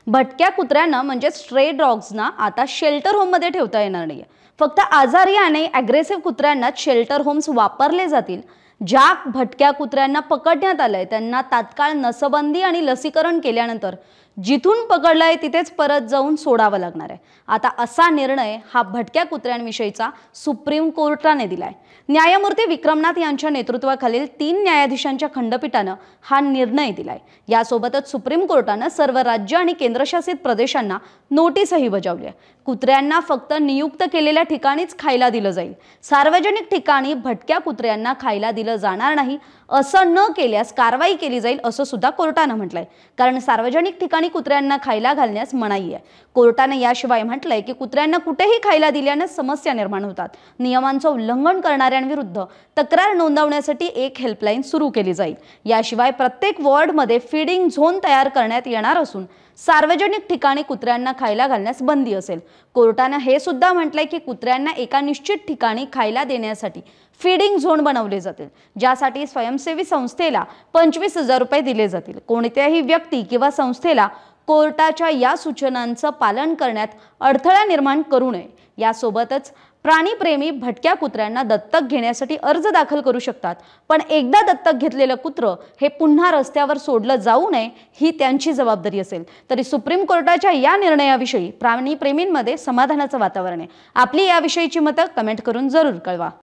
भटक्या कुत्र्यांना म्हणजे स्ट्रे डॉग्सना आता शेल्टर होममध्ये ठेवता येणार नाहीये। फक्त आजारी आणि ॲग्रेसिव्ह कुत्र्यांनाच शेल्टर होम्स वापरले जातील। ज्या भटक्या कुत्र्यांना पकडण्यात आलंय त्यांना तात्काळ नसबंदी आणि लसीकरण केल्यानंतर जिथून पकडलंय तिथेच परत जाऊन सोडावं लागणार आहे। आता असा निर्णय हा भटक्या कुत्र्यांविषयीचा सुप्रीम कोर्टाने दिलाय। न्यायमूर्ती विक्रमनाथ यांच्या नेतृत्वाखालील 3 न्यायाधीशांच्या खंडपीठानं हा निर्णय दिलाय। यासोबतच सुप्रीम कोर्टानं सर्व राज्य आणि केंद्रशासित प्रदेशांना नोटीसही बजावली आहे। कुत्र्यांना फक्त नियुक्त केलेल्या ठिकाणीच खायला दिलं जाईल। सार्वजनिक ठिकाणी भटक्या कुत्र्यांना खायला दिलं जाणार नाही। असं न केल्यास कारवाई केली जाईल असं सुद्धा कोर्टानं म्हटलंय। कारण सार्वजनिक ठिकाणी कुत्र्यांना खायला घालण्यास मनाई आहे। कोर्टाने याशिवाय म्हटलंय की कुत्र्यांना कुठेही खायला दिल्याने समस्या निर्माण होतात। नियमांचं उल्लंघन करणाऱ्यांविरुद्ध तक्रार नोंदवण्यासाठी एक हेल्पलाईन सुरू केली जाईल। याशिवाय प्रत्येक वॉर्डमध्ये फीडिंग झोन तयार करण्यात येणार असून सार्वजनिक ठिकाणी कुत्र्यांना खायला घालण्यास बंदी असेल। कोर्टाने हे सुद्धा म्हटलंय की कुत्र्यांना एका निश्चित ठिकाणी खायला देण्यासाठी फीडिंग झोन बनवले जातील, ज्यासाठी स्वयंसेवी संस्थेला 25,000 रुपये दिले जातील। कोणत्याही व्यक्ती किंवा संस्थेला कोर्टाच्या या सूचनांचं पालन करण्यात अडथळा निर्माण करू नये। यासोबतच प्राणीप्रेमी भटक्या कुत्र्यांना दत्तक घेण्यासाठी अर्ज दाखल करू शकतात, पण एकदा दत्तक घेतलेलं कुत्र हे पुन्हा रस्त्यावर सोडलं जाऊ नये ही त्यांची जबाबदारी असेल। तरी सुप्रीम कोर्टाच्या या निर्णयाविषयी प्राणीप्रेमींमध्ये समाधानाचं वातावरण आहे। आपली याविषयीची मतं कमेंट करून जरूर कळवा।